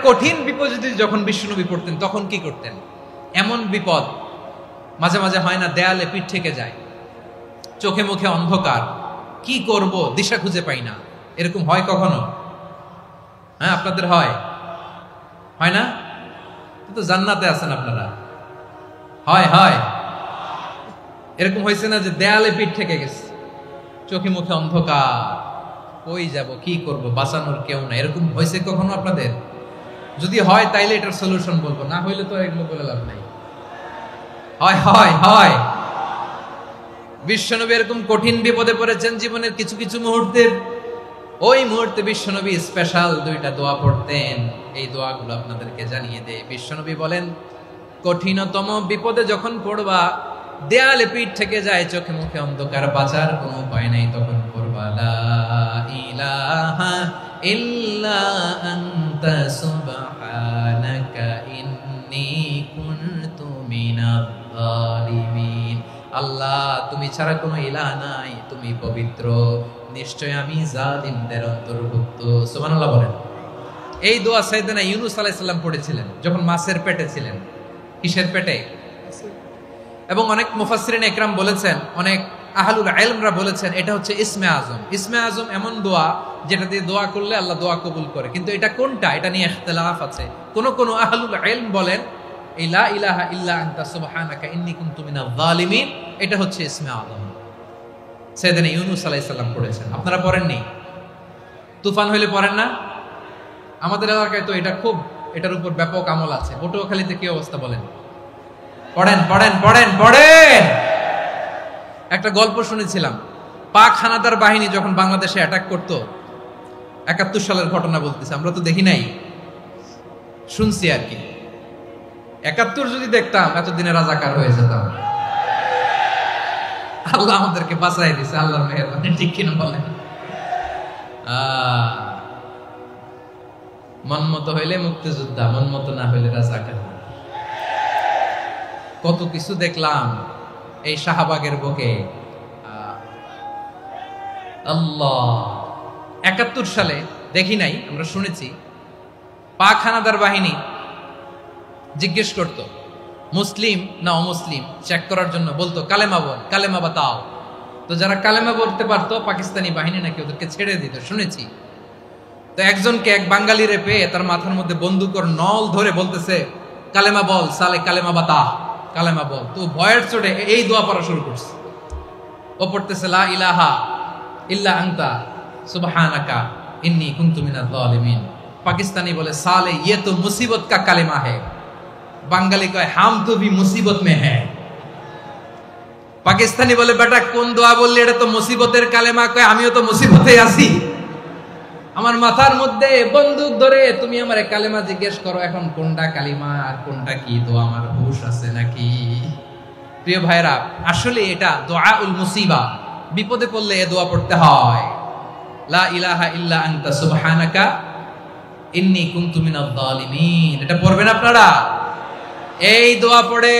কঠিন বিপদে যখন বিশ্বনবী পড়তেন তখন কি করতেন? এমন বিপদ মাঝে মাঝে হয় না, দেয়ালে পিঠ থেকে যায়, চোখে মুখে অন্ধকার, কি করব দিশা খুঁজে পাই না, এরকম হয় কখনো? হ্যাঁ, আপনাদের হয় না? তো জান্নাতে আছেন আপনারা। হয় হয় এরকম হয়েছে না যে দেয়ালে পিঠ থেকে গেছে, চোখে মুখে অন্ধকার, কই যাব, কি করব, বাঁচানোর কেউ না, এরকম হয়েছে কখনো আপনাদের? যদি হয় তাইলে এটার সলিউশন বলবো, না হইলে তো এগুলো বলে লাভ নাই। হয় হয় হয় বিশ্বনবী এরকম কঠিন বিপদে পড়েছেন জীবনের কিছু কিছু মুহূর্তে। ওই মুহূর্তে বিশ্বনবী স্পেশাল দুইটা দোয়া পড়তেন। এই দোয়াগুলো আপনাদেরকে জানিয়ে দেয়। বিশ্বনবী বলেন, কঠিনতম বিপদে যখন পড়বা, দেয়ালে পিঠ থেকে যায়, চোখে মুখে অন্ধকার, বাঁচার কোনো উপায় নাই, তখন পড়বা লা ইলাহা ইল্লা আনতা সুবহানাকা ইন্নী কুনতু মিনাজ জালিমিন। আল্লাহ, তুমি ছাড়া কোনো ইলাহ নাই, তুমি পবিত্র, নিশ্চয় আমি জালিমদের অন্তর্ভুক্ত। সুবহানাল্লাহ বলেন। এই দোয়া সাইয়েদনা ইউনূস আলাইহিস সালাম পড়েছিলেন যখন মাছের পেটে ছিলেন। কিসের পেটে? এবং অনেক মুফাসসিরিন ইকরাম বলেছেন, অনেক আহলুল ইলমরা বলেছেন, এটা হচ্ছে ইসমে আজম। ইসমে আজম এমন দোয়া যেটা দিয়ে দোয়া করলে আল্লাহ দোয়া কবুল করে, কিন্তু এটা কোনটা, এটা নিয়ে ইখতিলাফ আছে। কোন কোন আহলুল ইলম বলেন এই লা ইলাহা ইল্লা আনতা সুবহানাকা ইন্নী কুনতু মিনাজ জালিমিন, এটা হচ্ছে ইসমে আজম। সাইয়েদনা ইউনূস আলাইহিস সালাম পড়েছেন। আপনারা পড়েননি? তুফান হইলে পড়েন না? আমাদের এলাকায় তো এটা খুব, এটার উপর ব্যাপক আমল আছে। পটুয়াখালীতে কি অবস্থা বলেন? পড়েন পড়েন পড়েন পড়েন। একটা গল্প শুনেছিলাম, পাক হানাদার বাহিনী যখন বাংলাদেশে অ্যাটাক করত, ৭১ সালের ঘটনা বলতেছে, আমরা তো দেখি নাই, শুনছি আর কি। ৭১ যদি দেখতাম এতদিনে রাজাকার হয়ে যেতাম। আল্লাহ আমাদেরকে বাঁচাই দিছে, আল্লাহর মেহেরবানি, ঠিক কিনা বলেন? মন মতো হইলে মুক্তিযোদ্ধা, মন মতো না হইলে রাজাকার। কত কিছু দেখলাম এই শাহবাগের বুকে। আল্লাহ, ৭১ সালে দেখি নাই, আমরা শুনেছি, পাক হানাদার বাহিনী জিজ্ঞেস করত মুসলিম না অমুসলিম চেক করার জন্য, বলতো কালেমা বল, কালেমা বাতাও। তো যারা কালেমা বলতে পারতো পাকিস্তানি বাহিনী নাকি ওদেরকে ছেড়ে দিত, শুনেছি। তো একজনকে, এক বাঙালিরে পেয়ে তার মাথার মধ্যে বন্দুকের নল ধরে বলতেছে, কালেমা বল সালে, কালেমা বাতা, কালেমা বল। তো ভয়ের চোটে এই দোয়া পড়া শুরু করছে। ও পড়তেছে লা ইলাহা ইল্লা আনতা সুবহানাকা ইন্নী কুনতু মিনাজ জালিমিন। পাকিস্তানি বলে সালে ইয়ে তো মুসিবত কা কালেমা है। বাঙালি কয় হাম তো ভি মুসিবত মে হ্যায়। পাকিস্তানি বলে বেটা কোন দোয়া বললি, এটা তো মুসিবতের কালেমা। কয় আমিও তো মুসিবতে আছি, আমার মাথার মধ্যে বন্দুক ধরে তুমি আমার কালেমা জিজ্ঞেস করো, এখন কোনটা কালিমা আর কোনটা কি দোয়া, আমার হুঁশ আছে নাকি? প্রিয় ভাইরা, আসলে এটা দুআউল মুসিবা, বিপদে পড়লে এ দোয়া পড়তে হয়। লা ইলাহা ইল্লা আনতা সুবহানাকা ইন্নী কুনতু মিনাজ জালিমিন, এটা পড়বেন আপনারা। এই দোয়া পড়ে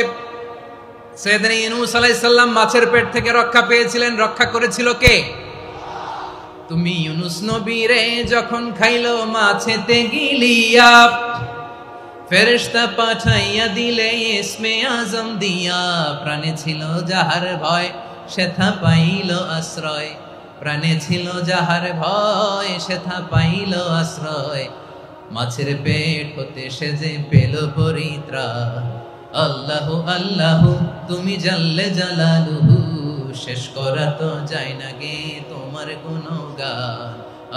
সাইয়েদনা ইউনূস আলাইহিস সালাম মাছের পেট থেকে রক্ষা পেয়েছিলেন। রক্ষা করেছিল কে? তুমি ইউনূস নবীরে যখন খাইলো মাছেতে গিলিয়া, ফেরেশতা পাঠাইয়া দিলে ইসমে আজম দিয়া। প্রাণে ছিল যাহার ভয় সেথা পাইল আশ্রয়, প্রাণে ছিল যাহার ভয় সেথা পাইল আশ্রয়। মাছের পেট হতে সে যে পেল পরিত্রাণ। আল্লাহু আল্লাহু তুমি জাল্লে জালালুহু, শেষ করা তো যায় না গে তোমার গুণগান।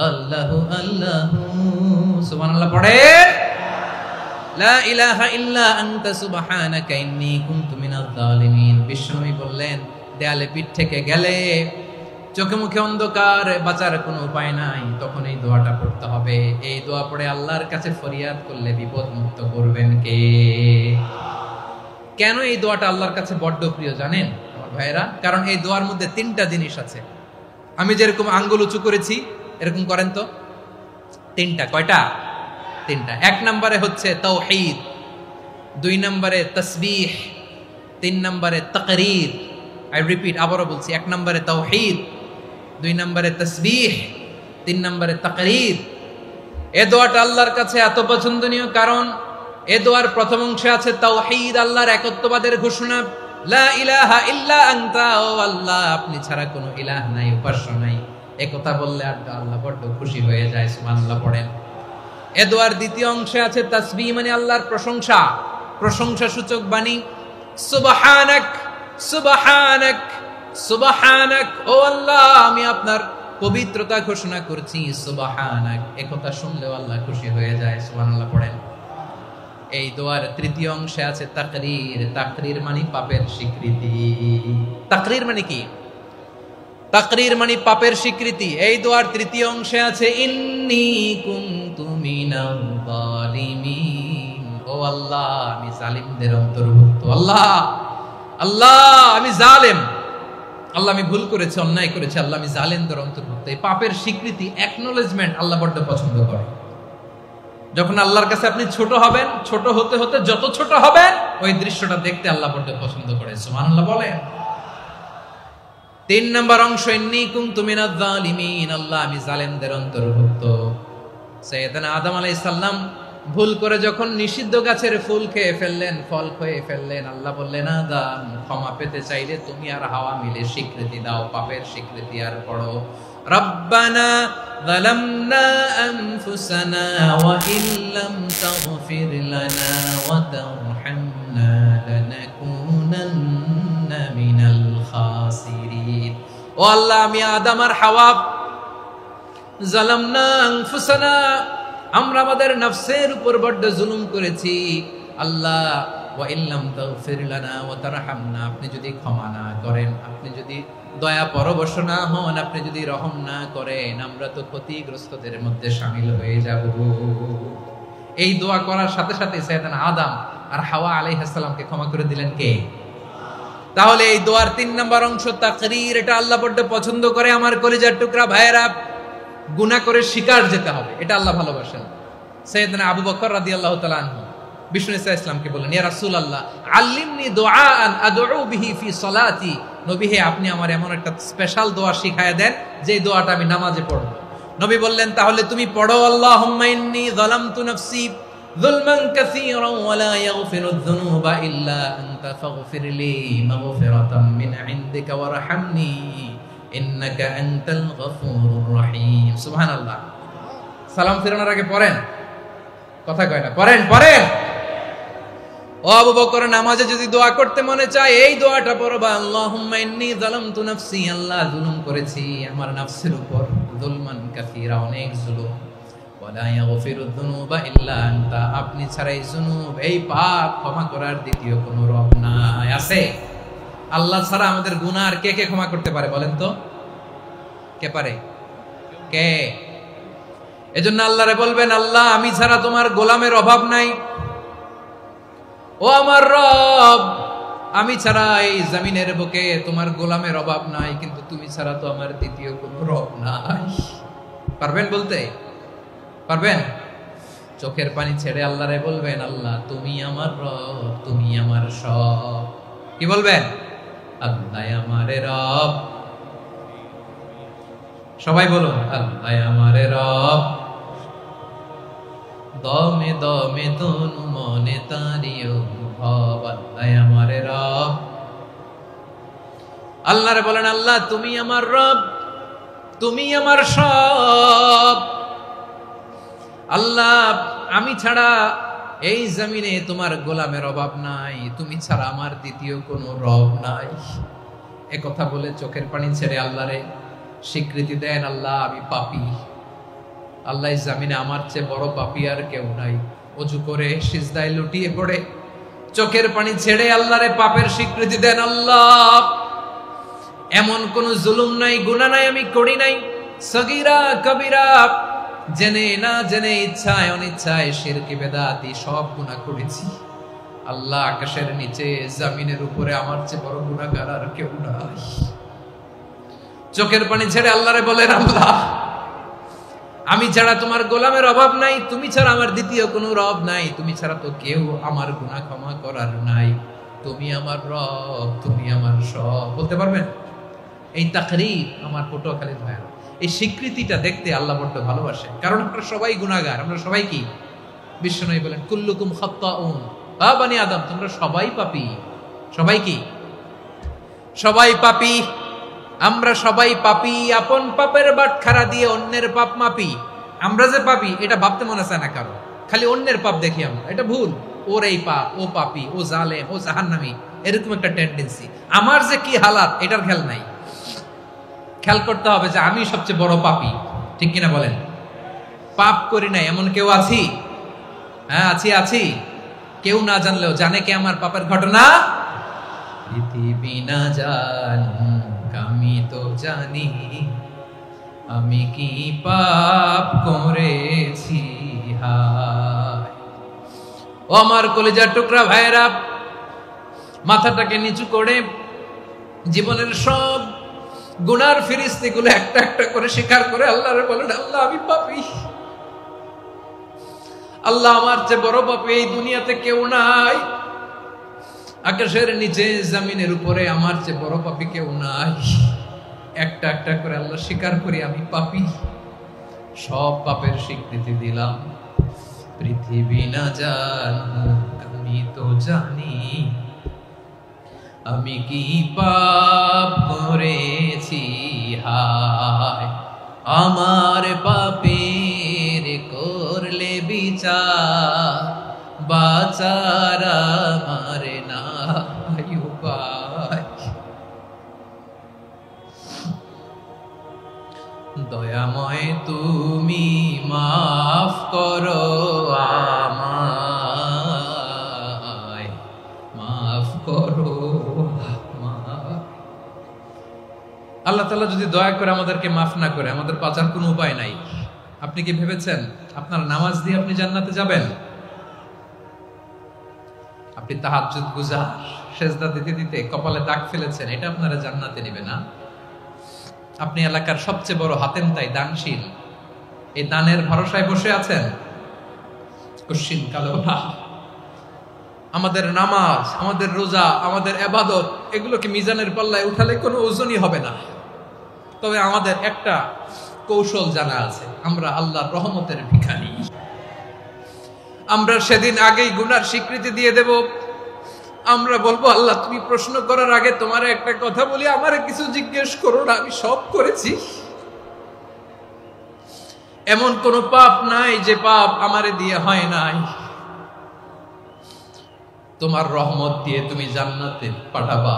আল্লাহু আল্লাহু, সুবহানাল্লাহ পড়ে। লা ইলাহা ইল্লা আনতা সুবহানাকা ইন্নী কুনতু মিনাজ জালিমিন। বিশ্বনবী বললেন, দেয়ালে পিঠ থেকে গেলে, চোখে মুখে অন্ধকার, বাঁচার কোনো উপায় নাই, তখন এই দোয়াটা পড়তে হবে। এই দোয়া পড়ে আল্লাহর কাছে ফরিয়াদ করলে বিপদ মুক্ত করবেন কে? কেন এই দোয়াটা আল্লাহর কাছে বড্ড প্রিয় জানেন আমার ভাইয়েরা? কারণ এই দোয়ার মধ্যে 3টা জিনিস আছে। আমি যেরকম আঙ্গুল উঁচু করেছি এরকম করেন তো। 3টা। কয়টা? 3টা। 1 নম্বরে হচ্ছে তাওহীদ, 2 নম্বরে তাসবিহ, 3 নম্বরে তাকরীর। আই রিপিট, আবারও বলছি, 1 নম্বরে তাওহীদ, 2 নম্বরে তাসবিহ, 3 নম্বরে তাকরীর। এ দোয়াটা আল্লাহর কাছে এত পছন্দনীয় কারণ এ দোয়ার প্রথম অংশে আছে তাওহীদ, আল্লাহর একত্ববাদের ঘোষণা। লা ইলাহা ইল্লা আনতা, ও আল্লাহ আপনি ছাড়া কোনো ইলাহ নাই, উপাস্য নাই। এই কথা বললে আল্লাহ বড় খুশি হয়ে যায়, সুবহানাল্লাহ পড়েন। এ দোয়ার দ্বিতীয় অংশে আছে তাসবিহ, মানে আল্লাহর প্রশংসা, প্রশংসা সূচক বাণী। সুবহানাক সুবহানাক সুবহানাক, ও আল্লাহ আমি আপনার পবিত্রতা ঘোষণা করছি, সুবহানাক। এই কথা শুনলেও আল্লাহ খুশি হয়ে যায়, সুবহানাল্লাহ পড়েন। এই দোয়ার তৃতীয় অংশে আছে তাকরীর, তাকরীর মানে পাপের স্বীকৃতি। তাকরীর মানে কি? তাকরীর মানে পাপের স্বীকৃতি। এই দোয়ার তৃতীয় অংশে আছে ইন্নী কুনতু মিনাল যালিমিন, ও আল্লাহ আমি জালিমদের অন্তর্ভুক্ত। আল্লাহ আল্লাহ আমি জালেম, আল্লাহ আমি ভুল করেছি, অন্যায় করেছি, আল্লাহ আমি জালেমদের অন্তর্ভুক্ত। এই পাপের স্বীকৃতি, অ্যাকনোলেজমেন্ট আল্লাহ বড় পছন্দ করে। যখন আল্লাহর কাছে আপনি ছোট হবেন, ছোট হতে হতে যত ছোট হবেন ওই দৃশ্যটা দেখতে আল্লাহ বড় পছন্দ করে, সুবহানাল্লাহ বলেন। 3 নম্বর অংশ ইন্নী কুনতু মিনাজ জালিমিন, আল্লাহ আমি জালেমদের অন্তর্ভুক্ত। সাইয়েদনা আদম আলাইহিস সালাম ভুল করে যখন নিষিদ্ধ গাছের ফুল খেয়ে ফেললেন, ফল খেয়ে ফেললেন, আল্লাহ বললেন আদম ক্ষমা পেতে চাইলে তুমি আর হাওয়া মিলে স্বীকৃতি দাও, পাপের স্বীকৃতি আর পড়ো রব্বানা যালামনা আনফুসানা ওয়া ইল্লাম তাগফির লানা ওয়া তারহামনা লানাকুনান্না মিনাল খাসিরিন। ও আল্লাহ আমি আদম আর হাওয়া যালামনা আনফুসানা, আমরা আমাদের নফসের উপর বড় জুলুম করেছি। আল্লাহ ওয়া ইল্লাম তাগফির লানা ওয়া তারহামনা, আপনি যদি ক্ষমা না করেন, আপনি যদি দয়া পরবশ না হন, আপনি যদি রহম না করেন, আমরা তো ক্ষতিগ্রস্তদের মধ্যে শামিল হয়ে যাব। এই দোয়া করার সাথে সাথে সাইয়েদনা আদম আর হাওয়া আলাইহিস সালামকে ক্ষমা করে দিলেন কে? তাহলে এই দোয়ার 3 নম্বর অংশ তাকরীর, এটা আল্লাহ বড় পছন্দ করে। আমার কলিজার টুকরা ভাইয়েরা, গুনাহ করে শিকার যেতে হবে, এটা আল্লাহ ভালোবাসেন। সাইয়েদনা আবু বকর রাদিয়াল্লাহু তাআলা আনহু বিষ্ণু ইসা ইসলামকে বললেন, ইয়া রাসূলুল্লাহ আল্লিমনি দুআআন আদউ বিহি ফি সলাতি, নবী হে আপনি আমার এমন একটা স্পেশাল দোয়া শিখায়া দেন যে দোয়াটা আমি নামাজে পড়ব। নবী বললেন তাহলে তুমি পড়ো আল্লাহুম্মা ইন্নী যালামতু নাফসি যুলমান কাসীরান ওয়া লা ইয়াগফিরুয যুনুবা ইল্লা আনতা ফাগফিরলি মাগফিরাতাম মিন ইনদিকা ওয়ারহামনি ইন্নাকা আনতাল গফুরুর রহিম। সুবহানাল্লাহ। সালাম ফিরানোর আগে পড়েন, কথা কয় না, পড়েন পড়েন। ও আবু বকর, নামাজে যদি দোয়া করতে মনে চায় এই দোয়াটা পড়বা, আল্লাহুম্মা ইন্নী যালামতু নাফসি, আল্লাহ জুলুম করেছি আমার নফসের উপর, যুলমান কাসীরা অনেক জুলুম, ওয়া লা ইয়াগফিরুয যুনুবা ইল্লা আনতা, আপনি ছাড়া এই জুনুব, এই পাপ ক্ষমা করার দ্বিতীয় কোনো রব নাই। আছে? আল্লাহ ছাড়া আমাদের গুনাহ আর কে কে ক্ষমা করতে পারে বলেন তো? কে পারে? কে? এজন্য আল্লাহরে বলবেন, আল্লাহ আমি ছাড়া তোমার গোলামের অভাব নাই, ও আমার রব আমি ছাড়া এই জমিনের বুকে তোমার গোলামের অভাব নাই, কিন্তু তুমি ছাড়া তো আমার দ্বিতীয় কোনো রব নাই। পারবেন বলতে? পারবেন? চোখের পানি ছেড়ে আল্লাহরে বলবেন, আল্লাহ তুমি আমার রব, তুমি আমার সব। কি বলবেন? আল্লাহ আমারে রব। সবাই বলুন, আল্লাহ আমারে রব, দমে দমে তনু মনে তারিও ভব, আল্লাহ আমারে রব। আল্লাহরে বলেন, আল্লাহ তুমি আমার রব, তুমি আমার সব। আল্লাহ আমি ছাড়া এই জমিনে তোমার গোলামের অভাব নাই, তুমি ছাড়া আমার দ্বিতীয় কোনো রব নাই। এ কথা বলে চোখের পানি ছেড়ে আল্লাহরে স্বীকৃতি দেন, আল্লাহ আমি পাপী, আল্লাহ জামিনে আমার চেয়ে বড় পাপী আর কেউ নাই। ওযু করে সিজদায় লুটিয়ে পড়ে চোখের পানি ছেড়ে আল্লাহরে পাপের স্বীকৃতি দেন, আল্লাহ এমন কোন জুলুম নাই, গুনাহ নাই আমি করি নাই, সগীরা কবিরা, জেনে না জেনে, ইচ্ছায় অনিচ্ছায়, শিরকি বেদাতি সব গুনাহ করেছি। আল্লাহ আকাশের নিচে জমিনের উপরে আমার চেয়ে বড় গুনাহগার আর কেউ নাই। চোখের পানি ছেড়ে আল্লাহরে বলেন, আল্লাহ আমি ছাড়া তোমার গোলামের অভাব নাই, তুমি ছাড়া আমার দ্বিতীয় কোনো রব নাই, তুমি ছাড়া তো কেউ আমার গুনাহ ক্ষমা করার নাই, তুমি আমার রব, তুমি আমার সব। বলতে পারবেন? এই তাকরীর আমার পটুয়াখালীর ভাইরা, এই স্বীকৃতিটা দেখতে আল্লাহ বড্ড ভালোবাসে, কারণ আমরা সবাই গুনাহগার। আমরা সবাই কি? বিশ্বনবী বলেন কুল্লুকুম খাত্তাউন, বানি আদম তোমরা সবাই পাপী। সবাই কি? সবাই পাপী। আমরা সবাই পাপী। আপন পাপের বাটখারা দিয়ে অন্যের পাপ মাপি। আমরা যে পাপী এটা ভাবতে মনে চায় না কারো, খালি অন্যের পাপ দেখি আমরা, এটা ভুল। ওর এই পাপ, ও পাপী, ও জালেম, ও জাহান্নামী, এরকম একটা টেন্ডেন্সি। আমার যে কি হালাত এটার খেয়াল নাই। খেয়াল করতে হবে যে আমি সবচেয়ে বড় পাপী, ঠিক কিনা বলেন? পাপ করি নাই এমন কেউ আছি? হ্যাঁ আছি। কেউ না জানলেও জানে কে আমার পাপের ঘটনা? পৃথিবী না জানুক আমি তো জানি, আমি কি পাপ করেছি। হায় ও আমার কলিজার টুকরা ভাইয়েরা, মাথাটাকে নিচু করে জীবনের সব গুনার ফিরিস্তিগুলো একটা একটা করে স্বীকার করে আল্লাহরে বলেন, আল্লাহ আমি পাপী। আল্লাহ আমার চেয়ে বড় পাপী এই দুনিয়াতে কেউ নাই। আকাশের নিচে জমিনের উপরে আমার চেয়ে বড় পাপী কেউ নাই। একটা একটা করে আল্লাহ স্বীকার করি আমি পাপী। সব পাপের স্বীকৃতি দিলাম। পৃথিবী না জানুক আমি তো জানি, আমি কি পাপ করেছি। হায় আমার পাপের করলে বিচার, বাঁচার আমার নাই উপায়। দয়াময় তুমি মাফ করো আমায়, মাফ করো। আল্লাহ তাআলা যদি দয়া করে আমাদেরকে মাফ না করে, আমাদের বাঁচার কোনো উপায় নাই। আপনি কি ভেবেছেন আপনার নামাজ দিয়ে আপনি জান্নাতে যাবেন? আপনি তাহাজ্জুদ গুজার, সেজদা দিতে দিতে কপালে দাগ ফেলেছেন, এটা আপনারা জান্নাতে নেবে না। আপনি এলাকার সবচেয়ে বড় হাতেম তাই দানশীল, এই দানের ভরসায় বসে আছেন, কুশ্চিন কালো না। আমাদের নামাজ, আমাদের রোজা, আমাদের ইবাদত, এগুলোকে মিজানের পাল্লায় উঠালে কোনো ওজনই হবে না। তবে আমাদের একটা কৌশল জানা আছে, আমরা আল্লাহর রহমতের ভিখারি। আমরা সেদিন আগেই গুনার স্বীকৃতি দিয়ে দেব। আমরা বলবো, আল্লাহ তুমি প্রশ্ন করার আগে তোমার একটা কথা বলি, আমারে কিছু জিজ্ঞেস করো না, আমি সব করেছি। এমন কোন পাপ নাই যে পাপ আমারে দিয়ে হয় নাই। তোমার রহমত দিয়ে তুমি জান্নাতে পাঠাবা,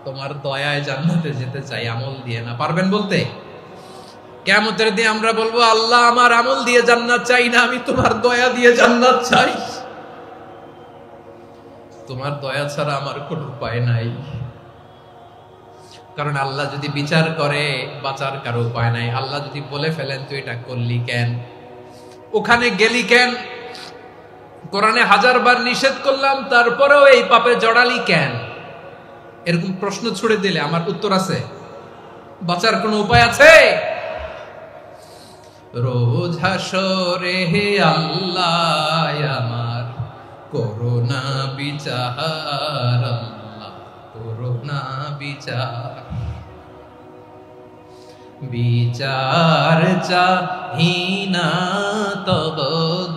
তোমার দয়ায় জান্নাতে যেতে চাই, আমল দিয়ে না। পারবেন বলতে? কিয়ামতের দিন আমরা বলবো, আল্লাহ আমার আমল দিয়ে জান্নাত চাই না, আমি তোমার দয়া দিয়ে জান্নাত চাই। তোমার দয়া ছাড়া আমার কোনো উপায় নাই। কারণ আল্লাহ যদি বিচার করে বাঁচার কারো উপায় নাই। আল্লাহ যদি বলে ফেলেন তুই এটা করলি কেন, ওখানে গেলি কেন, কোরআনে 1000 বার নিষেধ করলাম তারপরেও এই পাপে জড়ালি কেন, এরকম প্রশ্ন ছুড়ে দিলে আমার উত্তর আছে? বাঁচার কোনো উপায় আছে? রোজ হাসরে হে আল্লাহ আমার করোনা বিচার, আল্লাহ করোনা বিচার। বিচার চাহি না তব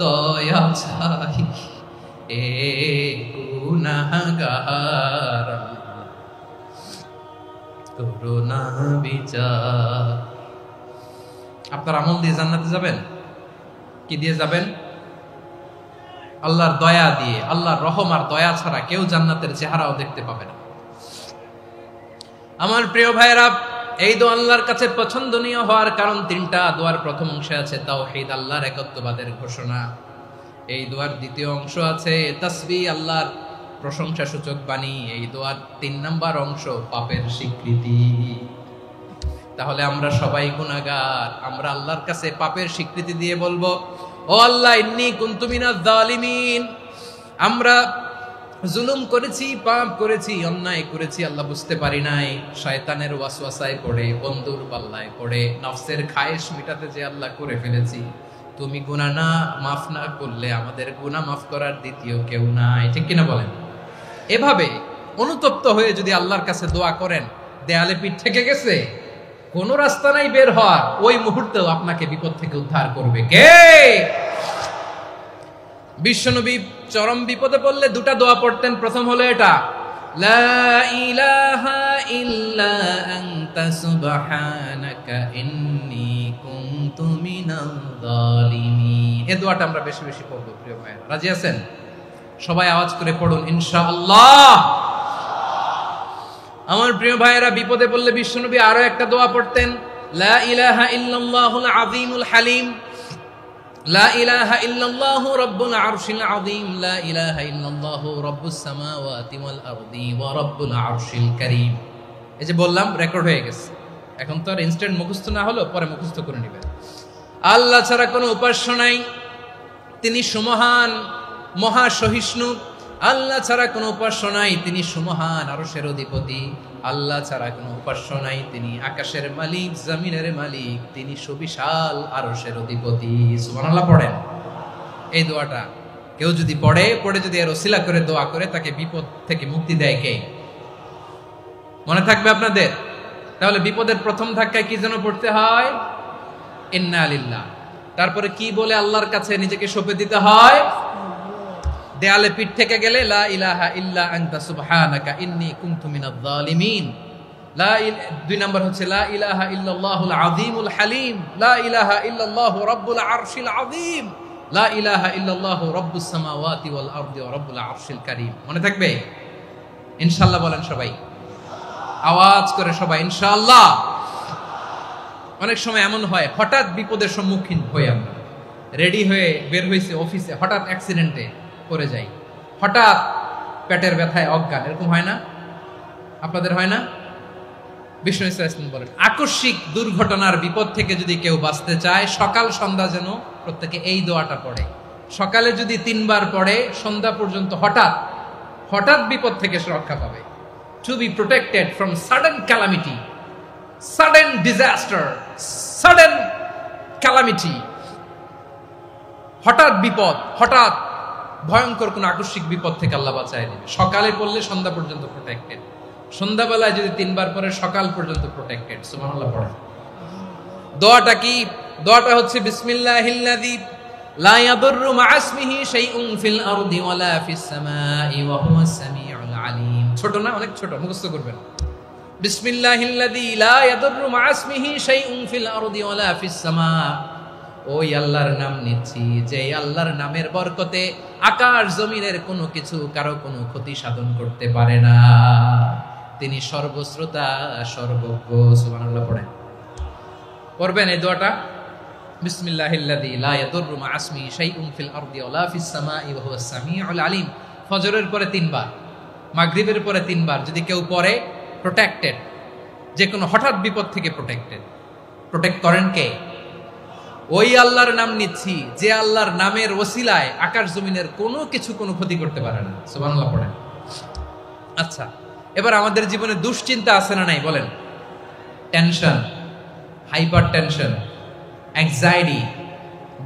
দয়া চাই, এ গুনাহগার করোনা বিচার। আপনার আমল দিয়ে জান্নাতে যাবেন? কি দিয়ে যাবেন? আল্লাহর দয়া দিয়ে। আল্লাহর রহম আর দয়া ছাড়া কেউ জান্নাতের চেহারাও দেখতে পাবে না। আমার প্রিয় ভাইরা, এই দোয়া আল্লাহর কাছে পছন্দনীয় হওয়ার কারণ 3টা। দোয়ার প্রথম অংশে আছে তাওহীদ, আল্লাহর একত্ববাদের ঘোষণা। এই দোয়ার দ্বিতীয় অংশ আছে তাসবিহ, আল্লাহর প্রশংসা সূচক বাণী। এই দোয়ার 3 নাম্বার অংশ পাপের স্বীকৃতি। তাহলে আমরা সবাই গুনাহগার। আমরা আল্লাহর কাছে পাপের স্বীকৃতি দিয়ে বলবো, ও আল্লাহ ইন্নী কুনতু মিনাজ জালিমিন, আমরা জুলুম করেছি, পাপ করেছি, অন্যায় করেছি, আল্লাহ বুঝতে পারি নাই, শয়তানের ওয়াসওয়াসায় পড়ে, বন্ধুর পাল্লায় পড়ে, নফসের খায়েশ মিটাতে যে আল্লাহ করে ফেলেছি। তুমি গুনাহ না মাফ না করলে আমাদের গুনাহ মাফ করার দ্বিতীয় কেউ নাই, ঠিক কিনা বলেন? এভাবে অনুতপ্ত হয়ে যদি আল্লাহর কাছে দোয়া করেন, দেয়ালে পিঠ থেকে গেছে, কোন রাস্তা নাই বের হওয়ার, ওই মুহূর্তেও আপনাকে বিপদ থেকে উদ্ধার করবে কে? বিশ্বনবী চরম বিপদে পড়লে দুটা দোয়া পড়তেন। প্রথম হলো এটা, লা ইলাহা ইল্লা আনতা সুবহানাকা ইন্নী কুনতু মিনাল যালিমিন। এই দোয়াটা আমরা বেশি বেশি পড়ব প্রিয় ভাইরা। রাজি আছেন? সবাই আওয়াজ করে পড়ুন ইনশাআল্লাহ। আমার প্রিয় ভাইয়েরা, বিপদে পড়লে বিশ্বনবী আরো একটা দোয়া পড়তেন, লা ইলাহা ইল্লাল্লাহুল আযীমুল হালিম, লা ইলাহা ইল্লাল্লাহু রাব্বুল আরশিল আযীম, লা ইলাহা ইল্লাল্লাহু রাব্বুস সামাওয়াতি ওয়াল আরদি ওয়া রাব্বুল আরশিল কারীম। এই যে বললাম, রেকর্ড হয়ে গেছে, এখন তো আর ইনস্ট্যান্ট মুখস্থ না হলো, পরে মুখস্থ করে নেবেন। আল্লাহ ছাড়া কোনো উপাস্য নাই, তিনি সুমহান মহা সহিষ্ণু। আল্লাহ ছাড়া কোনো উপাস্য নাই, তিনি সুমহান আরশের অধিপতি। আল্লাহ ছাড়া কোনো উপাস্য নাই, তিনি আকাশের মালিক, জমিনের মালিক, তিনি সুবিশাল আরশের অধিপতি। সুবহানাল্লাহ পড়েন। এই দোয়াটা কেউ যদি পড়ে যদি এর ওসিলা করে দোয়া করে, তাকে বিপদ থেকে মুক্তি দেয় কে? মনে থাকবে আপনাদের? তাহলে বিপদের প্রথম ধাক্কায় কি যেন পড়তে হয়? ইন্না লিল্লাহ। তারপরে কি বলে আল্লাহর কাছে নিজেকে সঁপে দিতে হয়? দেয়ালে পিঠ থেকে গেলে লা ইলাহা ইল্লা আনতা সুবহানাকা ইন্নী কুনতু মিনাজ জালিমিন। দুই নাম্বার হচ্ছে লা ইলাহা ইল্লাল্লাহুল আযীমুল হালিম, লা ইলাহা ইল্লাল্লাহু রাব্বুল আরশিল আযীম, লা ইলাহা ইল্লাল্লাহু রাব্বুস সামাওয়াতি ওয়াল আরদি ওয়া রাব্বুল আরশিল কারীম। মনে থাকবে? ইনশাআল্লাহ বলেন সবাই, আওয়াজ করে সবাই ইনশাআল্লাহ। অনেক সময় এমন হয়, হঠাৎ বিপদের সম্মুখীন হই আমরা, রেডি হয়ে বের হইছে অফিসে, হঠাৎ অ্যাক্সিডেন্টে পড়ে যাই, হঠাৎ পেটের ব্যথায় অজ্ঞান, এরকম হয় না? আপনাদের হয় না? বিষ্ণু ইসলাম বলেন, আকস্মিক দুর্ঘটনার বিপদ থেকে যদি কেউ বাঁচতে চায়, সকাল সন্ধ্যা যেন প্রত্যেকে এই দোয়াটা পড়ে। সকালে যদি 3 বার পড়ে, সন্ধ্যা পর্যন্ত হঠাৎ বিপদ থেকে সে রক্ষা পাবে। To be protected from sudden calamity, sudden disaster, sudden calamity. হঠাৎ বিপদ, হঠাৎ ভয়ঙ্কর কোন আকস্মিক বিপদ থেকে আল্লাহ বাঁচায় দেবে। সকালে পড়লে সন্ধ্যা পর্যন্ত প্রোটেক্টেড, সন্ধ্যাবেলায় যদি 3 বার পরে সকাল পর্যন্ত প্রোটেক্টেড। সুবহানাল্লাহ পড়েন। দোয়াটা কি? দোয়াটা হচ্ছে বিসমিল্লাহিল্লাযী লা ইয়াদুররু মা'a ইসমিহি শাইউন ফিল আরদি ওয়ালা ফিস সামাই ওয়া হুয়াস সামিউল আলীম। ছোট না? অনেক ছোট, মুখস্থ করবেন। বিসমিল্লাহিল্লাযী লা ইয়াদুররু মা'a ইসমিহি শাইউন ফিল আরদি ওয়ালা ফিস সামা। ওই আল্লাহর নাম নিচ্ছি, যে আল্লাহর নামের বরকতে আকাশ জমিনের কোনো কিছু কারো কোনো ক্ষতি সাধন করতে পারে না। তিনি সর্বশ্রোতা, সর্বজ্ঞ। সুবহানাল্লাহ পড়েন। পড়বেন এই দোয়াটা, বিসমিল্লাহিল্লাযী লা ইয়াদুররু মা'a ইসমিহি শাইউন ফিল আরদি ওয়ালা ফিস সামাই ওয়া হুয়াস সামিউল আলীম। ফজরের পরে 3 বার, মাগরিবের পরে 3 বার যদি কেউ পড়ে, প্রোটেক্টেড, যে কোনো হঠাৎ বিপদ থেকে প্রোটেক্টেড। প্রোটেক্ট করেন কে? ওই আল্লাহর নাম নিচ্ছি, যে আল্লাহর নামের ওসিলায় আকাশ জমিনের কোনো কিছু কোনো ক্ষতি করতে পারে না। সুবহানাল্লাহ পড়েন। আচ্ছা, এবার আমাদের জীবনে দুশ্চিন্তা আছে না নাই বলেন? Tension, hyper tension, anxiety,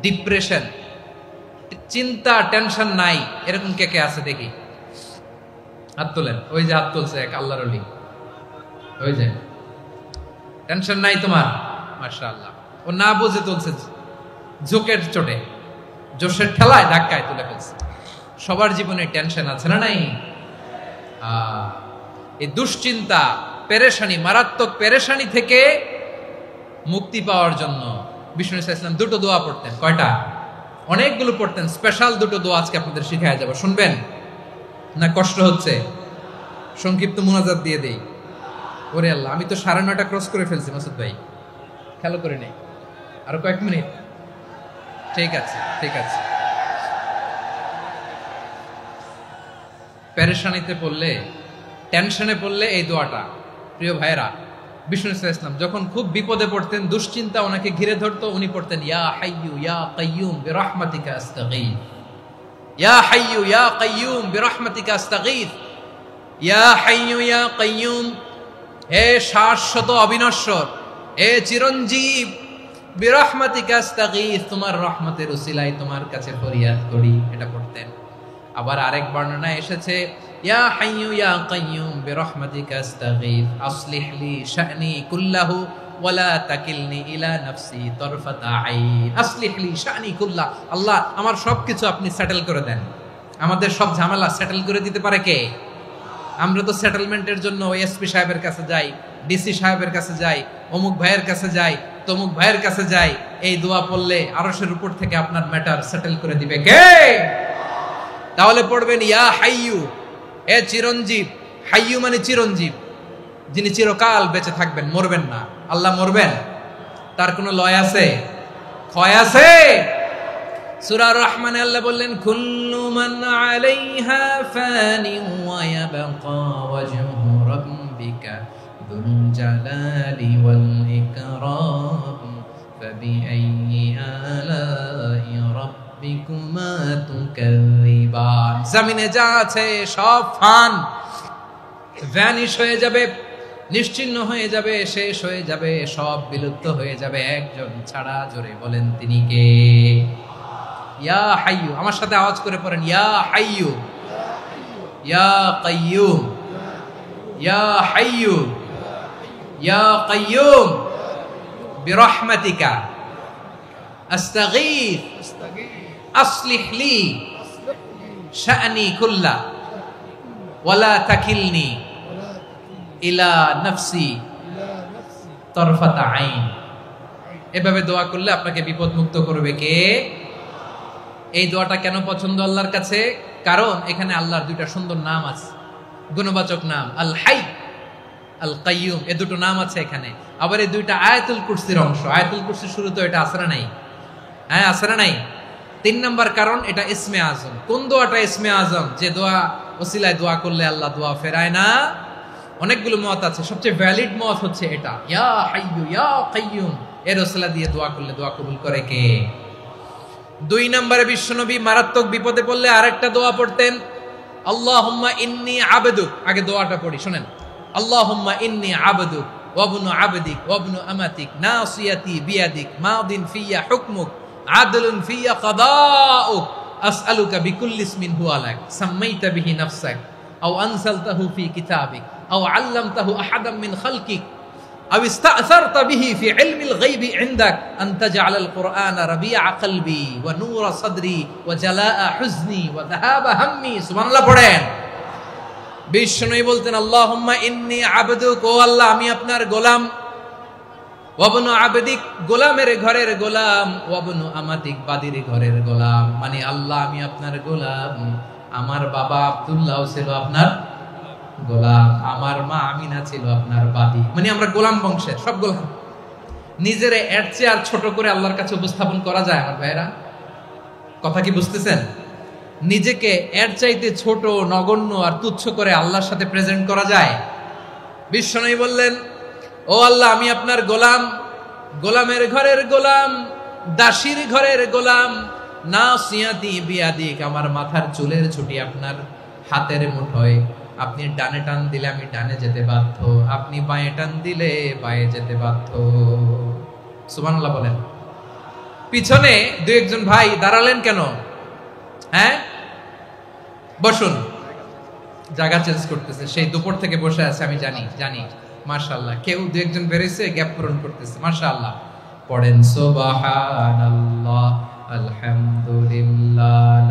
depression, চিন্তা টেনশন নাই, এরকম কে কে আছে দেখি? হাত তোলেন। ওই যে হাত তুলছে এক আল্লাহর ওলি, ওই যে। টেনশন নাই তোমার? মাশাআল্লাহ। ও না বুঝে তুলছে, ঝোঁকের চোটে, জোশের ঠেলায় ধাক্কায় তুলে ফেলছে। সবার জীবনে টেনশন আছে না নাই? এই দুশ্চিন্তা, পেরেশানি, মারাত্মক পেরেশানি থেকে মুক্তি পাওয়ার জন্য বিষ্ণু ইসলাম 2টো দোয়া পড়তেন। কয়টা? অনেকগুলো পড়তেন। স্পেশাল 2টো দোয়া আজকে আপনাদের শিখায়া যাব, শুনবেন না? কষ্ট হচ্ছে? সংক্ষিপ্ত মুনাজাত দিয়ে দেই। ওরে আল্লাহ, আমি তো 9:30 ক্রস করে ফেলছি মাসুদ ভাই, খেয়াল করে নেই। আরো কয়েক মিনিট? ঠিক আছে, ঠিক আছে। পেরেশানিতে পড়লে, টেনশনে পড়লে এই দোয়াটা, প্রিয় ভাইরা, বিষ্ণু ইসলাম যখন খুব বিপদে পড়তেন, দুশ্চিন্তা ওনাকে ঘিরে ধরতো, উনি পড়তেন ইয়া হাইয়ু ইয়া কাইয়ুম বিরহমাতিকা আস্তাগীথ, ইয়া হাইয়ু ইয়া কাইয়ুম বিরহমাতিকা আস্তাগীথ, ইয়া হাইয়ু ইয়া কাইয়ুম, হে শাশ্বত অবিনশ্বর, হে চিরঞ্জীব, বিরহমাতিকা আস্তাগীথ, তোমার রহমতের উসিলায় তোমার কাছে ফরিয়াদ করি। এটা পড়তেন। আবার আরেক বর্ণনায় এসেছে ইয়া হাইয়ু ইয়া কাইয়ুম বিরহমাতিকা আস্তাগীথ আসলিহ লি শা'নি কুল্লাহু ওয়ালা তাকিলনি ইলা নাফসি তরফাতা আইন আসলিহ লি শানি কুল্লা। আল্লাহ আমার সবকিছু আপনি সেটেল করে দেন, আমাদের সব ঝামেলা সেটেল করে দিতে পারে কে? আমরা তো সেটেলমেন্টের জন্য এসপি সাহেবের কাছে যাই, ডিসি সাহেবের কাছে যাই, অমুক ভাইয়ের কাছে যাই, তমুক ভাইয়ের কাছে যাই। এই দোয়া পড়লে আরশের উপর থেকে আপনার ম্যাটার সেটেল করে দিবে কে? তাহলে পড়বেন ইয়া হাইয়ু, এ চিরঞ্জীব। হাইয়ু মানে চিরঞ্জীব, যিনি চিরকাল বেঁচে থাকবেন, মরবেন না। আল্লাহ মরবেন? তার কোনো লয় আছে? ক্ষয় আছে? সূরা রহমানে আল্লাহ বললেন কুল্লু মান আলাইহা ফানি ওয়া ইয়াবকা ওয়াজহু রাব্বিকা যুল জালালি ওয়াল ইকরাম ফাবিআইয়ি আলাই রাব্বিকুমা তুকাযিবান। জমিনে যা আছে সব ফান, ভ্যানিশ হয়ে যাবে, নিশ্চিহ্ন হয়ে যাবে, শেষ হয়ে যাবে, সব বিলুপ্ত হয়ে যাবে, একজন ছাড়া। জোরে বলেন তিনি কে? ইয়া হাইয়ু। আমার সাথে আওয়াজ করে পড়েন ইয়া হাইয়ু, ইয়া কাইয়ুম, ইয়া হাইয়ু, ইয়া কাইয়ুম বিরহমাতিকা আস্তাগীথ আসলিহ লি শা'নি কুল্লা ওয়ালা তাকিলনি ইলা নাফসি তরফাতা আইন। এভাবে দোয়া করলে আপনাকে বিপদ মুক্ত করবে কে? এই দোয়াটা কেন পছন্দ আল্লাহর কাছে? কারণ এখানে আল্লাহর দুইটা সুন্দর নাম আছে, গুণবাচক নাম, আল হাই, আল কাইয়ুম। এই দুটো নাম আছে এখানে। আবার এই দুইটা আয়াতুল কুরসির অংশ। আয়াতুল কুরসির শুরুতে এটা আছে না নাই? হ্যাঁ, আছে না নাই? 3 নাম্বার কারণ এটা ইসমে আজম। কোন দোয়াটা ইসমে আজম? যে দোয়া ওসিলায় দোয়া করলে আল্লাহ দোয়া ফেরায় না। অনেকগুলো মত আছে, সবচেয়ে ভ্যালিড মত হচ্ছে এটা, ইয়া হাইয়ু ইয়া কাইয়ুম। এর ওসিলা দিয়ে দোয়া করলে দোয়া কবুল করে কে? 2 নম্বরে বিশ্বনবী মারাত্মক বিপদে পড়লে আরেকটা দোয়া পড়তেন, আল্লাহুম্মা ইন্নী আবদুক। আগে দোয়াটা পড়ি, শুনেন। আল্লাহুম্মা ইন্নী আবদুক ওয়া ইবনু আবদিক ওয়া ইবনু আমাতিক নাসিয়াতি বিয়াদিক মাদিন ফিয়া হুকমুক আদলুন ফিয়া কাদাউক আসআলুকা বিকুল্লি ইসমিন হুয়া লাক সাম্মাইতা বিহি নাফসাক আও আনসালতাহু ফি কিতাবিক আও আল্লামতাহু আহাদাম মিন খালকিক আও ইস্তা'সারতা বিহি ফি ইলমিল গায়বি ইনদাক আন তাজআলাল কুরআনা রাবিআ কলবি ওয়া নূরা সাদরি ওয়া জালাআ হুজনি ওয়া যাহাবা হাম্মি। সুবহানাল্লাহ পড়েন। বিষ্ণুই বলতেন আল্লাহুম্মা ইন্নী আবদুক, ও আল্লাহ আমি আপনার গোলাম, ওয়া ইবনু আবদিক গোলামের ঘরের গোলাম, ওয়া ইবনু আমাতিক বাদির ঘরের গোলাম। মানে আল্লাহ আমি আপনার গোলাম, আমার বাবা আব্দুল্লাহ ছিল আপনার গোলাম, আমার মা আমিনা ছিল আপনার বাদী। মানে আমরা গোলাম বংশের, সব গোলাম। নিজেরে এর চেয়ে আর ছোট করে আল্লাহর কাছে উপস্থাপন করা যায় আমার ভাইরা? কথা কি বুঝতেছেন? নিজেকে এর চাইতে ছোট, নগণ্য আর তুচ্ছ করে আল্লাহর সাথে প্রেজেন্ট করা যায়? বিশ্বনবী বললেন, ও আল্লাহ আমি আপনার গোলাম, গোলামের ঘরের গোলাম, দাসীর ঘরের গোলাম, নাসিয়াতি বিয়াদিক আমার মাথার চুলের ছুটি আপনার হাতের মুঠোয়। আপনি ডানে টান দিলে আমি ডানে যেতে বাধ্য, আপনি বাঁয়ে টান দিলে বাঁয়ে যেতে বাধ্য। সুবহানাল্লাহ বলেন। পিছনে 2-1 ভাই দাঁড়ালেন কেন? হ্যাঁ, বসুন। জায়গা চেঞ্জ করতেছে, সেই দুপুর থেকে বসে আছে আমি জানি। মাশাআল্লাহ, কেউ 2-1 বেরিয়েছে, গ্যাপ পূরণ করতেছে। মাশাআল্লাহ। পড়েন সুবহানাল্লাহ আলহামদুলিল্লাহ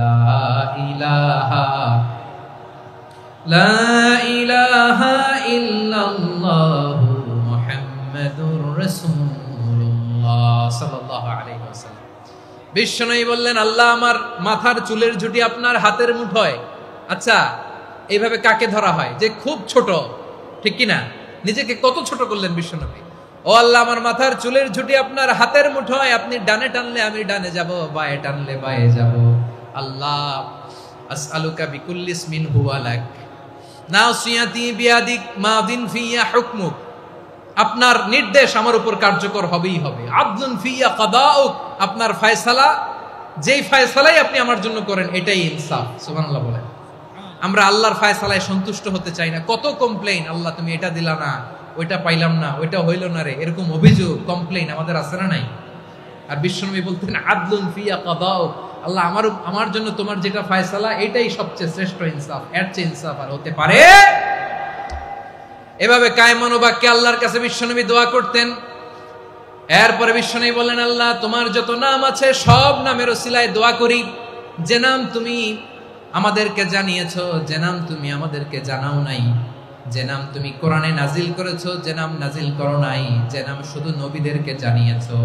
লা ইলাহা ইল্লাল্লাহ মুহাম্মাদুর রাসূলুল্লাহ সাল্লাল্লাহু আলাইহি ওয়াসাল্লাম। বিশ্বনবী বললেন, আল্লাহ আমার মাথার চুলের ঝুঁটি আপনার হাতের মুঠোয়। আচ্ছা, এইভাবে কাকে ধরা হয়? যে খুব ছোট, ঠিক কি না? নিজেকে কত ছোট করলেন বিশ্বনবী। ও আল্লাহ আমার মাথার চুলের ঝুঁটি আপনার হাতের মুঠোয়, আপনি ডানে টানলে আমি ডানে যাব, বাঁয়ে টানলে বাঁয়ে যাব। আল্লাহ আসআলুকা বিকুল্লি ইসমিন হুয়া লাক নাসিয়াতি বিয়াদিক মাদিন ফিয়া হুকমুক। আপনার নির্দেশ আমার উপর কার্যকর হবেই হবে। আদলুন ফিয়া কাদাউক, আপনার ফয়সালা, যেই ফয়সালাই আপনি আমার জন্য করেন এটাই ইনসাফ। সুবহানাল্লাহ বলেন। আমরা আল্লাহর ফয়সালায় সন্তুষ্ট হতে চাই না। কত কমপ্লেইন, আল্লাহ তুমি এটা দিলা না, ওইটা পাইলাম না, ওইটা হইল না রে, এরকম অভিযোগ, কমপ্লেইন আমাদের আছে না নাই? আর বিশ্বনবী বলতেন আদলুন ফিয়া কাদাউক, আল্লাহ আমার জন্য তোমার যেটা ফয়সালা এটাই সবচেয়ে শ্রেষ্ঠ ইনসাফ, এর চেয়ে ইনসাফ আর হতে পারে? এভাবে কায়মান বাক্যে আল্লাহর কাছে বিশ্বনবী দোয়া করতেন। এরপরে বিশ্বনবী বললেন, আল্লাহ তোমার যত নাম আছে সব নামের ওসিলায় দোয়া করি, যে নাম তুমি আমাদেরকে জানিয়েছো, যে নাম তুমি আমাদেরকে জানাও নাই, যে নাম তুমি কোরআনে নাজিল করেছো, যে নাম নাজিল করো নাই, যে নাম শুধু নবীদেরকে জানিয়েছো।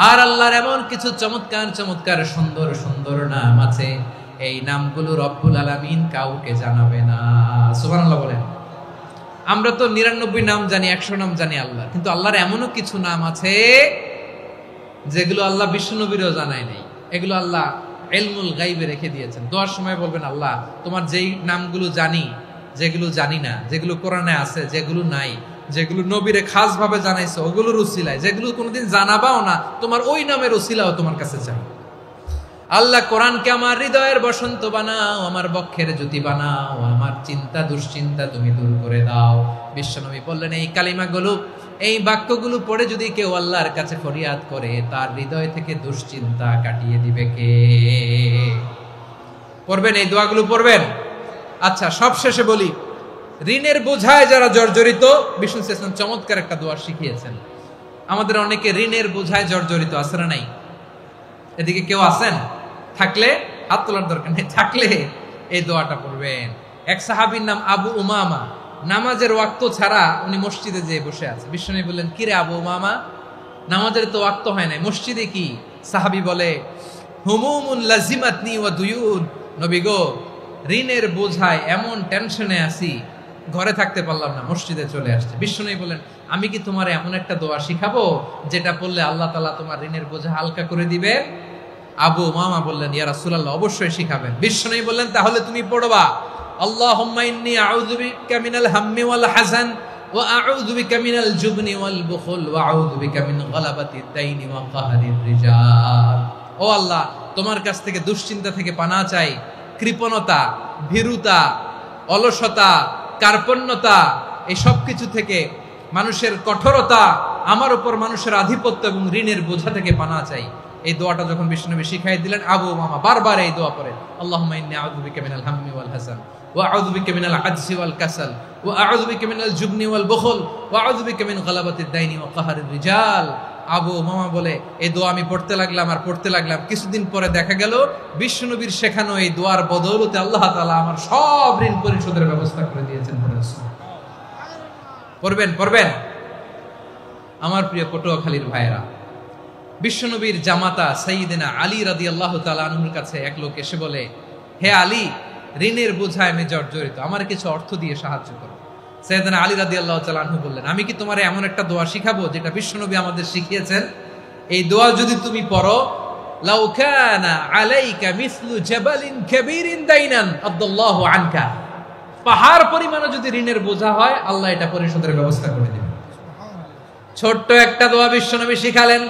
আর আল্লাহর এমন কিছু চমৎকার চমৎকার সুন্দর সুন্দর নাম আছে, এই নামগুলো রব্বুল আলামিন কাউকে জানাবে না। সুবহানাল্লাহ বলেন। আমরা তো 99 নাম জানি, 100 নাম জানি আল্লাহ, কিন্তু আল্লাহর এমনও কিছু নাম আছে যেগুলো আল্লাহ বিশ্বনবীরও জানায় নাই। এগুলো আল্লাহ ইলমুল গায়বে রেখে দিয়েছেন। দোয়ার সময় বলবেন, আল্লাহ তোমার যেই নামগুলো জানি, যেগুলো জানি না, যেগুলো কোরআনে আছে, যেগুলো নাই, যেগুলো নবীরে খাস ভাবে জানাইছো ওগুলোর উসিলায়, যেগুলো কোনোদিন জানাবাও না তোমার ওই নামের উসিলাও তোমার কাছে চাই। আল্লাহ কোরআনকে আমার হৃদয়ের বসন্ত বানাও, আমার বক্ষের জ্যোতি বানাও, আমার চিন্তা দুশ্চিন্তা তুমি দূর করে দাও। বিশ্বনবী বললেন, এই কালিমাগুলো, এই বাক্যগুলো পড়ে যদি কেউ আল্লাহর কাছে ফরিয়াদ করে, তার হৃদয় থেকে দুশ্চিন্তা কাটিয়ে দিবে কে? পড়বেন, এই দোয়াগুলো পড়বেন। আচ্ছা, সব শেষে বলি, ঋণের বোঝায় যারা জর্জরিত, বিষ্ণু ইসলাম চমৎকার একটা দোয়া শিখিয়েছেন। আমাদের অনেকে ঋণের বোঝায় জর্জরিত, আছে না নাই? এদিকে কেউ আছেন? থাকলে হাত তোলার দরকার নেই, থাকলে এই দোয়াটা পড়বেন। এক সাহাবীর নাম আবু উমামা, নামাজের ওয়াক্ত ছাড়া উনি মসজিদে যেয়ে বসে আছে। বিশ্বনবী বললেন, কি রে আবু উমামা, নামাজের তো ওয়াক্ত হয় নাই, মসজিদে কি? সাহাবী বলে, হুমুমুন লাজিমাতনি ওয়া দুয়ুন, নবী গো, ঋণের বোঝায় এমন টেনশনে আছি, ঘরে থাকতে পারলাম না, মসজিদে চলে আসছে। বিশ্বনবী বলেন, আমি কি তোমার এমন একটা দোয়া শিখাবো যেটা পড়লে আল্লাহ তাআলা তোমার ঋণের বোঝা হালকা করে দিবে? আবু উমামা বললেন, ইয়া রাসূলুল্লাহ, অবশ্যই শিখাবেন। বিশ্বনবী বললেন, তাহলে তুমি পড়বা, আল্লাহুম্মা ইন্নী আউযু বিকা মিনাল হাম্মি ওয়াল হাযান ওয়া আউযু বিকা মিনাল জুবনি ওয়াল বুখল ওয়া আউযু বিকা মিন গালাবাতিদ দাইনি ওয়া কাহরির রিজাল। ও আল্লাহ, তোমার কাছ থেকে দুশ্চিন্তা থেকে পানাহ চাই, কৃপণতা, ভীরুতা, অলসতা, কার্পণ্যতা, এই সব কিছু থেকে, মানুষের কঠোরতা, আমার উপর মানুষের আধিপত্য এবং ঋণের বোঝা থেকে পানাহ চাই। এই দোয়াটা যখন বিশ্বনবী শিখাই দিলেন, আবু উমামা বারবার এই দোয়া পড়েন, আল্লাহুম্মা ইন্নী আউযু বিকা মিনাল হাম্মি ওয়াল হাযান ওয়া আউযু বিকা মিনাল আজজি ওয়াল কাসাল ওয়া আউযু বিকা মিনাল জুবনি ওয়াল বুখল ওয়া আউযু বিকা মিন গালাবাতিদ দাইনি ওয়া কাহরির রিজাল। আবু উমামা বলে, এই দোয়া আমি পড়তে লাগলাম আর পড়তে লাগলাম, কিছুদিন পরে দেখা গেল বিশ্বনবীর শেখানো এই দোয়ার বদৌলতে আল্লাহ তাআলা আমার সব ঋণ পরিশোধের ব্যবস্থা করে দিয়েছেন। পড়বেন, পড়বেন। আমার প্রিয় পটুয়াখালীর ভাইয়েরা, বিশ্বনবীর জামাতা সাইয়্যিদিনা আলী রাদিয়াল্লাহু তাআলা আনহুর কাছে এক লোক এসে বলে, হে আলী, ঋণের বোঝায় আমি জর্জরিত, আমার কিছু অর্থ দিয়ে সাহায্য করো। সাইয়্যিদিনা আলী রাদিয়াল্লাহু তাআলা আনহু বললেন, আমি কি তোমারে এমন একটা দোয়া শিখাবো যেটা বিশ্বনবী আমাদের শিখিয়েছেন? এই দোয়া যদি তুমি পড়ো, লাউ কানা আলাইকা মিসলু জাবালিন কাবীরিন দাইনান আদাল্লাহু আনকা, পাহাড় পরিমাণে যদি ঋণের বোঝা হয়, আল্লাহ এটা পরিশোধের ব্যবস্থা করে দিবেন। ছোট্ট একটা দোয়া বিশ্বনবী শিখালেন,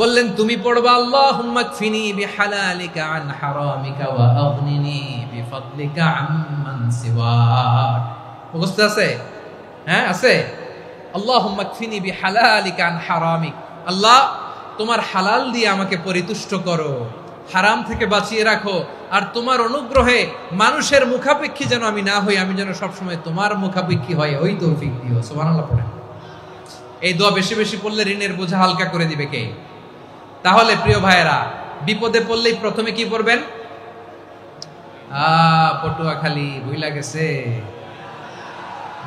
বললেন, তুমি পড়বা, আল্লাহুম্মা কফিনি বিহালালিকা আন হারামিকা ওয়া আগনিনি বিফাদলিকা আম্মান সিওয়াক। মুখস্থ আছে? হ্যাঁ, আছে। আল্লাহুম্মা কফিনি বিহালালিকা আন হারামিক, আল্লাহ তোমার হালাল দিয়ে আমাকে পরিতুষ্ট করো, হারাম থেকে বাঁচিয়ে রাখো, আর তোমার অনুগ্রহে মানুষের মুখাপেক্ষী যেন আমি না হই, আমি যেন সবসময় তোমার মুখাপেক্ষী হয়, ওই তৌফিক দিও। সুবহানাল্লাহ পড়েন। এই দোয়া বেশি বেশি পড়লে ঋণের বোঝা হালকা করে দিবে কে? তাহলে প্রিয় ভাইয়েরা, বিপদে পড়লেই প্রথমে কি পড়বেন? পটুয়াখালী ভুইলা গেছে,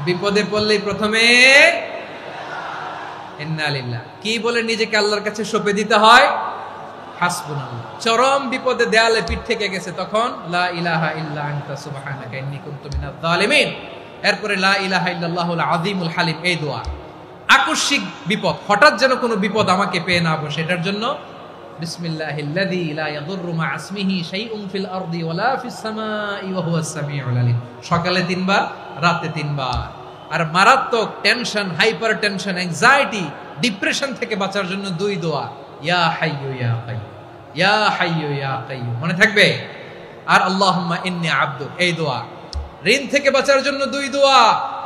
বিপদে পড়লেই প্রথমে ইন্না লিল্লাহ কি বলে নিজেকে আল্লাহর কাছে সঁপে দিতে হয়? হাসবুনাল্লাহ। চরম বিপদে দেয়ালে পিঠ থেকে গেছে, তখন লা ইলাহা ইল্লা আনতা সুবহানাকা ইন্নী কুনতু মিনাজ জালিমিন। এরপরে লা ইলাহা ইল্লাল্লাহুল আযীমুল হালিম, এই দোয়া। আকস্মিক বিপদ, হঠাৎ যেন কোনো বিপদ আমাকে পেয়ে না বসে, এটার জন্য বিসমিল্লাহিল্লাযী লা ইয়াদুররু মা ইসমিহি শাইউন ফিল আরদি ওয়ালা ফিস সামাই ওয়া হুয়াস সামিউল আলীম। সকালে 3 বার, রাতে 3 বার। আর মারাত্মক tension, hyper tension, anxiety, depression থেকে বাঁচার জন্য 2 দোয়া, ইয়া হাইয়্যু ইয়া কাইয়্যুম, ইয়া হাইয়্যু ইয়া কাইয়্যুম, মনে থাকবে? আর আল্লাহুম্মা ইন্নী আবদুক, এই দোয়া। ঋণ থেকে বাঁচার জন্য 2 দোয়া,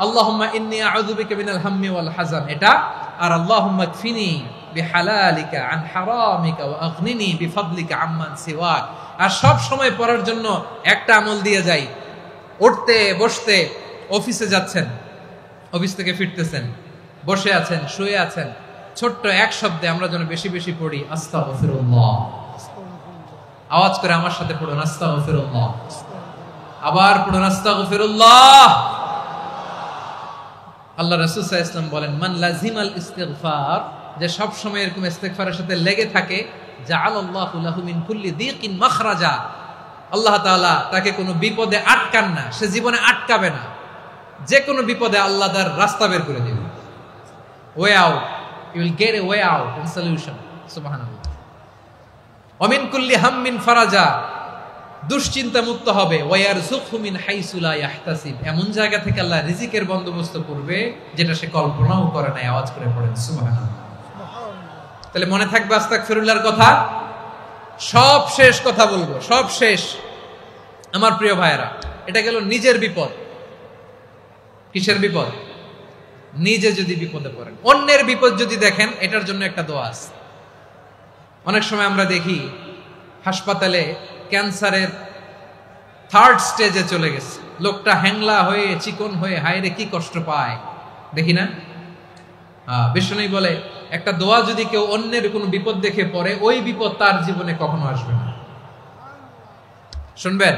আল্লাহুম্মা ইন্নী আউযু বিকা মিনাল হাম্মি ওয়াল হাযান, এটা। আর আল্লাহুম্মা কফিনি বিহালালিকা আন হারামিকা ওয়া আগনিনি বিফাদলিকা আম্মান সিওয়াক। আর সব সময় পড়ার জন্য একটা আমল দিয়ে যাই, উঠতে বসতে, অফিসে যাচ্ছেন, অফিস থেকে ফিরতেছেন, বসে আছেন, শুয়ে আছেন, ছোট্ট এক শব্দে আমরা যেন বেশি বেশি পড়ি আস্তাগফিরুল্লাহ। আওয়াজ করে আমার সাথে পড়ুন আস্তাগফিরুল্লাহ, আবার পড়ুন আস্তাগফিরুল্লাহ। আল্লাহ রাসূল সাল্লাল্লাহু আলাইহি ওয়াসাল্লাম বলেন, মান লাজিমাল ইস্তিগফার, যে সব সময় এরকম ইস্তিগফারের সাথে লেগে থাকে, জাআলাল্লাহু লাহু মিন কুল্লি যিকিন মাখরাজা, আল্লাহ তাআলা তাকে কোনো বিপদে আটকান না, সে জীবনে আটকাবে না, যে কোনো বিপদে আল্লাহ তার রাস্তা বের করে দিবেন। Way out, you will get a way out and solution. সুবহানাল্লাহ। ওয়া মিন কুল্লি হাম্মিন ফারাজা, দুশ্চিন্তা মুক্ত হবে। ওয়া ইয়ারযুকহু মিন হাইসু লা ইয়াহতাসিব, এমন জায়গা থেকে আল্লাহ রিজিকের বন্দোবস্ত করবে যেটা সে কল্পনাও করে না। আওয়াজ করে পড়েন সুবহানাল্লাহ। তাহলে মনে থাকবে আস্তাগফিরুল্লাহর কথা। সব শেষ কথা বলবো, সব শেষ আমার প্রিয় ভাইয়েরা। এটা গেল নিজের বিপদ। কিসের বিপদ? নিজে যদি বিপদে পড়েন। অন্যের বিপদ যদি দেখেন, এটার জন্য একটা দোয়া আছে। অনেক সময় আমরা দেখি হাসপাতালে ক্যান্সারের 3rd স্টেজে চলে গেছে, লোকটা হ্যাংলা হয়ে চিকন হয়ে হায়রে কি কষ্ট পায়, দেখি না? বিষ্ণু বলে একটা দোয়া যদি কেউ অন্যের কোনো বিপদ দেখে পড়ে, ওই বিপদ তার জীবনে কখনো আসবে না। শুনবেন?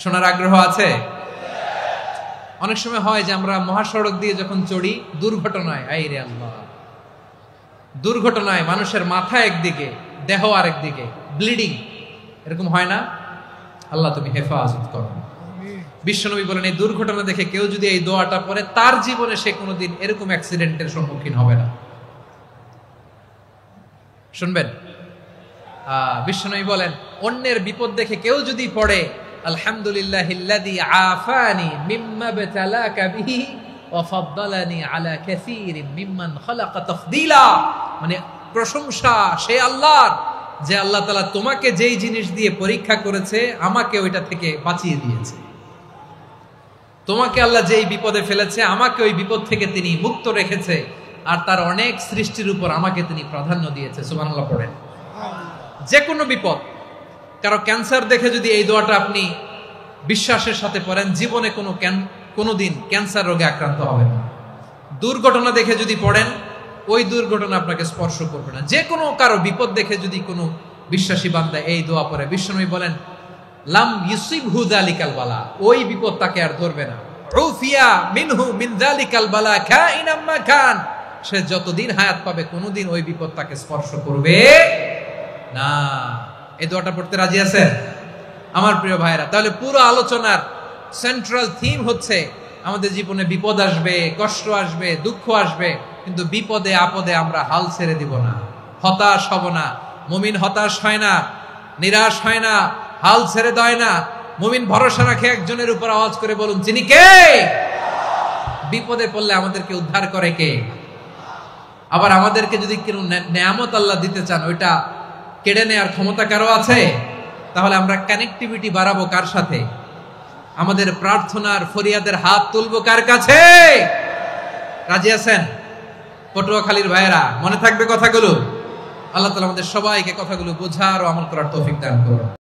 শোনার আগ্রহ আছে? অনেক সময় হয় যে আমরা মহাসড়ক দিয়ে যখন চড়ি, দুর্ঘটনায়, আইরে আল্লাহ, দুর্ঘটনায় মানুষের মাথা একদিকে, দেহ আরেকদিকে, ব্লিডিং, এরকম হয় না? আল্লাহ তুমি হেফাজত করো। বিশ্বনবী বলেন, এই দুর্ঘটনা দেখে কেউ যদি এই দোয়াটা পড়ে, তার জীবনে সে কোনোদিন এরকম অ্যাক্সিডেন্টের সম্মুখীন হবে না। শুনবেন? বিশ্বনবী বলেন, অন্যের বিপদ দেখে কেউ যদি পড়ে, আলহামদুলিল্লাহিল্লাযী আফানি মিম্মা বতালাকা বিহি ওয়া ফাদ্দালানি আলা কাসীরিন মিম্মান খালাকা তাফদীলা, মানে প্রশংসা সে আল্লাহর, যে আল্লাহ তাআলা তোমাকে যেই জিনিস দিয়ে পরীক্ষা করেছে, আমাকে ওইটা থেকে বাঁচিয়ে দিয়েছে। তোমাকে আল্লাহ যেই বিপদে ফেলেছে, আমাকে ওই বিপদ থেকে তিনি মুক্ত রেখেছে, আর তার অনেক সৃষ্টির উপর আমাকে তিনি প্রাধান্য দিয়েছে। সুবহানাল্লাহ পড়েন। যে কোনো বিপদ, কারো ক্যান্সার দেখে যদি এই দোয়াটা আপনি বিশ্বাসের সাথে পড়েন, জীবনে কোনোদিন ক্যান্সার রোগে আক্রান্ত হবেন না। দুর্ঘটনা দেখে যদি পড়েন, ওই দুর্ঘটনা আপনাকে স্পর্শ করবে না। যে কোনো কারো বিপদ দেখে যদি কোনো বিশ্বাসী বান্দা এই দোয়া পড়ে, বিশ্বনবী বলেন, লাম ইউসিবহু যালিকাল বালা, ওই বিপদ তাকে আর ধরবে না। উফিয়া মিনহু মিন যালিকাল বালা কাইনাম মা কান, সে যতদিন হায়াত পাবে কোনোদিন ওই বিপদ তাকে স্পর্শ করবে না। এই দোয়াটা পড়তে রাজি আছেন আমার প্রিয় ভাইরা? তাহলে পুরো আলোচনার সেন্ট্রাল থিম হচ্ছে, আমাদের জীবনে বিপদ আসবে, কষ্ট আসবে, দুঃখ আসবে, কিন্তু বিপদে আপদে আমরা হাল ছেড়ে দিব না, হতাশ হব না। মুমিন হতাশ হয় না, নিরাশ হয় না, হাল ছেড়ে দেয় না। মুমিন ভরসা রাখে একজনের উপর। আওয়াজ করে বলুন, যিনি কে? বিপদে পড়লে আমাদেরকে উদ্ধার করে কে? আবার আমাদেরকে যদি কোনো নেয়ামত আল্লাহ দিতে চান, ওইটা কেড়ে নেওয়ার ক্ষমতা কারো আছে? তাহলে আমরা কানেক্টিভিটি বাড়াবো কার সাথে? আমাদের প্রার্থনার ফরিয়াদের হাত তুলবো কার কাছে? রাজি আছেন? পটুয়াখালীর ভাইয়েরা, মনে থাকবে কথাগুলো। আল্লাহ তাআলা আমাদের সবাইকে কথাগুলো বোঝার ও আমল করার তৌফিক দান করুন।